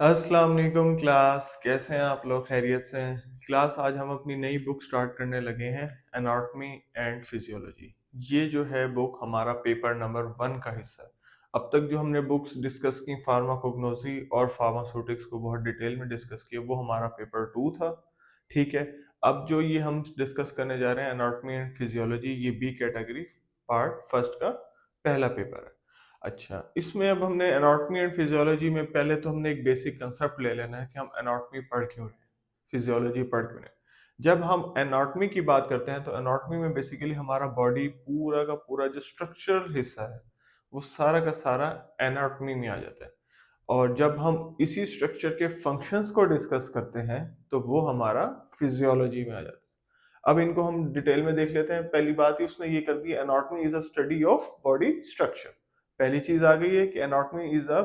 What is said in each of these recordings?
अस्सलाम वालेकुम क्लास, कैसे हैं आप लोग? खैरियत से हैं? क्लास आज हम अपनी नई बुक स्टार्ट करने लगे हैं, एनाटॉमी एंड फिजियोलॉजी। ये जो है बुक हमारा पेपर नंबर 1 का हिस्सा है। अब तक जो हमने बुक्स डिस्कस की फार्माकोग्नोसी और फार्मास्यूटिक्स को बहुत डिटेल में डिस्कस किया, वो हमारा पेपर 2 था। ठीक है, अब जो ये हम डिस्कस करने जा रहे हैं एनाटॉमी एंड फिजियोलॉजी, ये बी कैटेगरी पार्ट फर्स्ट का पहला पेपर है। अच्छा, इसमें अब हमने एनाटॉमी एंड फिजियोलॉजी में पहले तो हमने एक बेसिक कंसेप्ट ले लेना है कि हम एनाटॉमी पढ़ क्यों रहे हैं, फिजियोलॉजी पढ़ क्यों रहे हैं। जब हम एनाटॉमी की बात करते हैं तो एनाटॉमी में बेसिकली हमारा बॉडी पूरा का पूरा जो स्ट्रक्चरल हिस्सा है, वो सारा का सारा एनाटॉमी में आ जाता है। और जब हम इसी स्ट्रक्चर के फंक्शंस को डिस्कस करते हैं, तो वो हमारा फिजियोलॉजी में आ जाता है। अब इनको हम डिटेल में देख लेते हैं। पहली बात ही उसने ये कर दी, anatomy is a study of body structure. पहली चीज आ गई है कि anatomy is a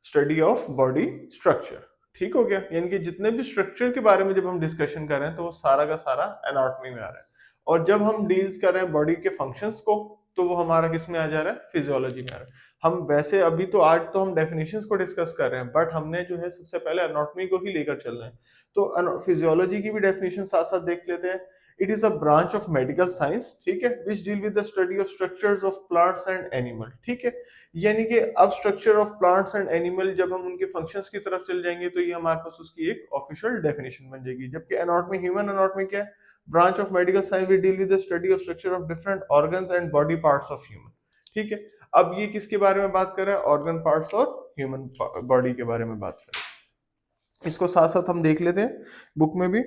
study of body structure. ठीक हो गया, यानी कि जितने भी स्ट्रक्चर के बारे में जब हम डिस्कशन कर रहे हैं तो वो सारा का सारा एनाटॉमी में आ रहा है। और जब हम डील्स कर रहे हैं बॉडी के फंक्शंस को, तो वो हमारा किस में आ जा रहा है? फिजियोलॉजी में आ रहा है। हम वैसे अभी तो आज तो हम डेफिनेशंस को डिस्कस कर रहे हैं, बट हमने जो है सबसे पहले एनाटॉमी को ही लेकर चल रहे हैं। तो फिजियोलॉजी की भी डेफिनेशन साथ साथ देख लेते हैं। It is a branch of medical science, ठीक है, which deal with the study of structures of plants and animal. ठीक है, यानी कि अब structure of plants and animal जब हम उनके फंक्शंस की तरफ चल जाएंगे तो ये हमारे पास उसकी एक ऑफिशियल डेफिनेशन बन जाएगी। जबकि एनाटॉमी, ह्यूमन एनाटॉमी क्या है? Branch of medical science we deal with the study of structure of different organs and body parts of human. ठीक है, अब ये किसके बारे में बात कर रहा है? ऑर्गन पार्ट्स और ह्यूमन बॉडी के बारे में बात कर रहे हैं। इसको साथ साथ हम देख लेते हैं बुक में भी।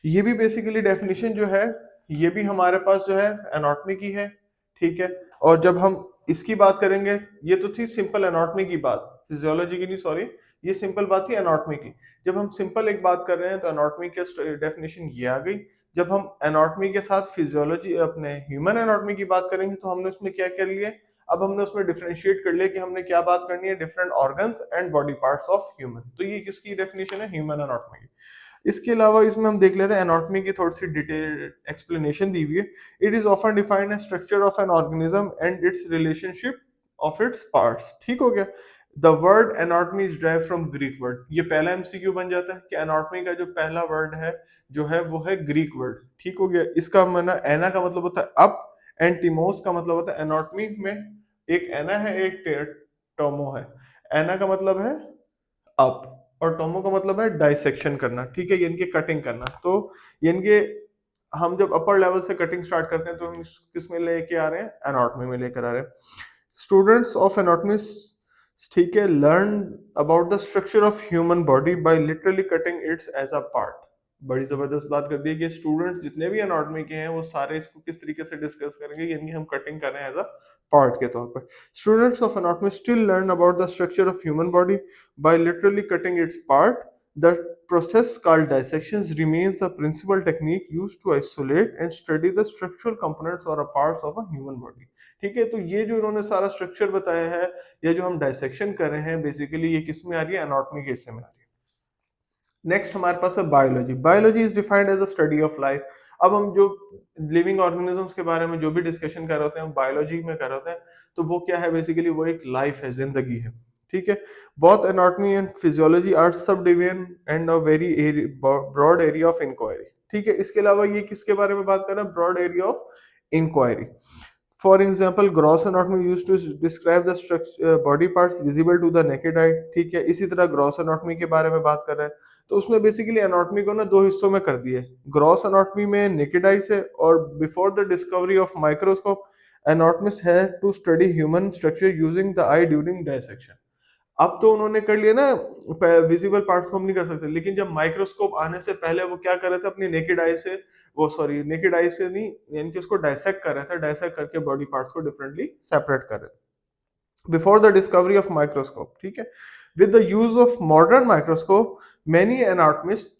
ये भी बेसिकली डेफिनेशन जो है, ये भी हमारे पास जो है एनाटॉमी की है। ठीक है, और जब हम इसकी बात करेंगे, ये तो थी सिंपल एनाटॉमी की बात, फिजियोलॉजी की नहीं, सॉरी, ये सिंपल बात थी एनाटॉमी की। जब हम सिंपल एक बात कर रहे हैं तो एनाटॉमी के डेफिनेशन ये आ गई। जब हम एनाटॉमी के साथ फिजियोलॉजी, अपने ह्यूमन एनाटॉमी की बात करेंगे, तो हमने उसमें क्या कर लिया? अब हमने उसमें डिफरेंशिएट कर लिया कि हमने क्या बात करनी है, different organs and body parts of human. तो ये किसकी डेफिनेशन है? ह्यूमन एनाटॉमी की। इसके अलावा इसमें हम देख लेते हैं एनाटॉमी की थोड़ी सी डिटेल एक्सप्लेनेशन दी हुई है। It is often defined as structure of an organism and its relationship of its parts. ठीक हो गया। The word anatomy is drive from Greek word. ये पहला एमसीक्यू बन जाता है कि एनाटॉमी का जो पहला वर्ड है जो है वो है ग्रीक वर्ड। ठीक हो गया। इसका माना, एना का मतलब होता है अप, एंड टिमोस का मतलब होता है एनाटॉमी में एक एना है, एक टोमो है। एना का मतलब है अप और टोमो का मतलब है डाइसेक्शन करना। ठीक है, यानी कि कटिंग करना। तो यानी कि हम जब अपर लेवल से कटिंग स्टार्ट करते हैं तो हम किस में लेके आ रहे हैं? एनाटॉमी में लेकर आ रहे हैं। स्टूडेंट्स ऑफ एनाटॉमी, ठीक है, learn about the structure of human body by literally cutting its as a part. बड़ी जबरदस्त बात कर दी है कि स्टूडेंट्स जितने भी एनाटॉमी के हैं वो सारे इसको किस तरीके से डिस्कस करेंगे, यानी कि हम कटिंग कर रहे हैं एज अ पार्ट के तौर पर। Students of anatomy still learn about the structure of human body by literally cutting its part. The process called dissection remains a principal technique used to isolate and study the structural components or parts of a human body. ठीक है, तो ये जो इन्होंने सारा structure बताया है, या जो हम डायसेक्शन कर रहे हैं, बेसिकली ये किस में आ रही है? एनाटॉमी के हिस्से में आ रही है। नेक्स्ट हमारे पास है biology. Biology is defined as a study of life. अब हम जो लिविंग ऑर्गेनिजम्स के बारे में जो भी डिस्कशन कर रहे होते हैं, बायोलॉजी में कर रहे होते हैं, तो वो क्या है? बेसिकली वो एक लाइफ है, जिंदगी है। ठीक है, both anatomy and physiology are subdivision and a very broad area of inquiry. ठीक है, इसके अलावा ये किसके बारे में बात कर रहे हैं? Broad area of inquiry. For example, gross anatomy used to describe the structure body parts visible to the naked eye. ठीक है, इसी तरह ग्रॉस एनाटॉमी के बारे में बात कर रहे हैं, तो उसमें बेसिकली एनाटॉमी को ना दो हिस्सों में कर दिए। ग्रॉस एनाटॉमी में नेकेड आई से, और before the discovery of microscope anatomist had to study human structure using the eye during dissection. अब तो उन्होंने कर लिया ना, विजिबल पार्ट्स को हम नहीं कर सकते, लेकिन जब माइक्रोस्कोप आने से पहले वो क्या कर रहे थे? अपनी नेकेड आई से, वो सॉरी नेकेड आई से नहीं, यानी कि उसको डायसेक्ट कर रहे थे, डायसेक्ट करके बॉडी पार्ट्स को डिफरेंटली सेपरेट कर रहे थे before the discovery of microscope. ठीक है, with the use of modern microscope many anatomist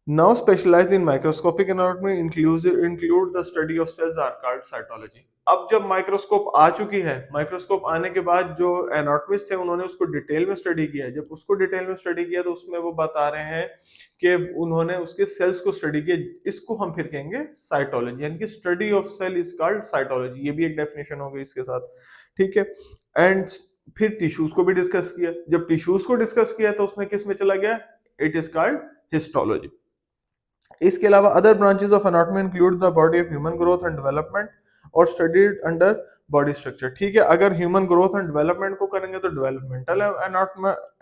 now specialized in microscopic anatomy include the study of cells are called cytology. अब जब microscope आ चुकी है, माइक्रोस्कोप आने के बाद जो एनाटॉमिस्ट थे उन्होंने उसको डिटेल में स्टडी किया है। जब उसको डिटेल में स्टडी किया तो उसमें वो बता रहे हैं कि उन्होंने उसके सेल्स को स्टडी किया। इसको हम फिर कहेंगे साइटोलॉजी, यानी कि study of cell is called cytology. ये भी एक डेफिनेशन हो गई इसके साथ। ठीक है, एंड फिर टिश्यूज को भी डिस्कस किया, जब टिश्यूज को डिस्कस किया तो उसमें किस में चला गया, इट इज कॉल्ड हिस्टोलॉजी। इसके अलावा other branches of anatomy include the body of human growth and development और स्टडीड अंडर बॉडी स्ट्रक्चर। ठीक है, अगर ह्यूमन ग्रोथ एंड डेवलपमेंट को करेंगे तो डेवलपमेंटल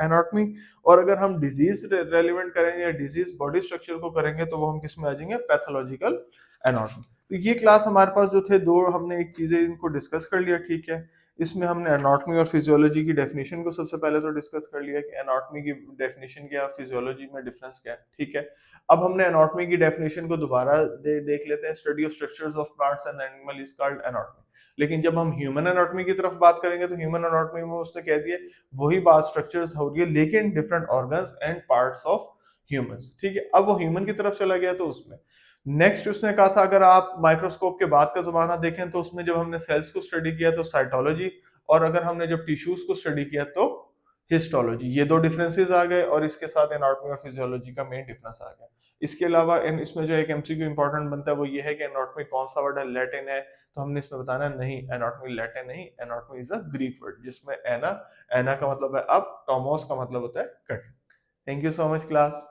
एनाटॉमी, और अगर हम डिजीज रेलिवेंट करेंगे या डिजीज बॉडी स्ट्रक्चर को करेंगे तो वो हम किस में आ जाएंगे, पैथोलॉजिकल एनाटॉमी। तो ये क्लास हमारे पास जो थे दो, हमने एक चीजें इनको डिस्कस कर लिया। ठीक है, इसमें हमने एनाटॉमी और फिजियोलॉजी की डेफिनेशन को सबसे पहले तो डिस्कस कर लिया कि एनाटॉमी की डेफिनेशन क्या, फिजियोलॉजी में डिफरेंस क्या है। ठीक है, अब हमने एनाटॉमी की डेफिनेशन को दोबारा देख लेते हैं। Study of structures of plants and animal is called anatomy. लेकिन जब हम ह्यूमन एनाटॉमी की तरफ बात करेंगे तो ह्यूमन एनाटॉमी में उसने कह दिया वही बात, स्ट्रक्चर्स हो रही है लेकिन different organs and parts of humans. ठीक है, अब वो ह्यूमन की तरफ चला गया तो उसमें नेक्स्ट उसने कहा था अगर आप माइक्रोस्कोप के बाद का जमाना देखें तो उसमें जब हमने सेल्स को स्टडी किया तो साइटोलॉजी, और अगर हमने जब टिश्यूज को स्टडी किया तो हिस्टोलॉजी। ये दो डिफरेंसेस आ गए और इसके साथ एनाटॉमी और फिजियोलॉजी का मेन डिफरेंस आ गया। इसके अलावा इसमें जो एक एमसीक्यू इंपॉर्टेंट बनता है वो ये है कि एनाटॉमी कौन सा वर्ड है, लैटिन है, तो हमने इसमें बताना नहीं, एनाटॉमी लैटिन नहीं, anatomy is a Greek word जिसमें एना, एना का मतलब है अप, टोमोस का मतलब होता है cut. Thank you so much class.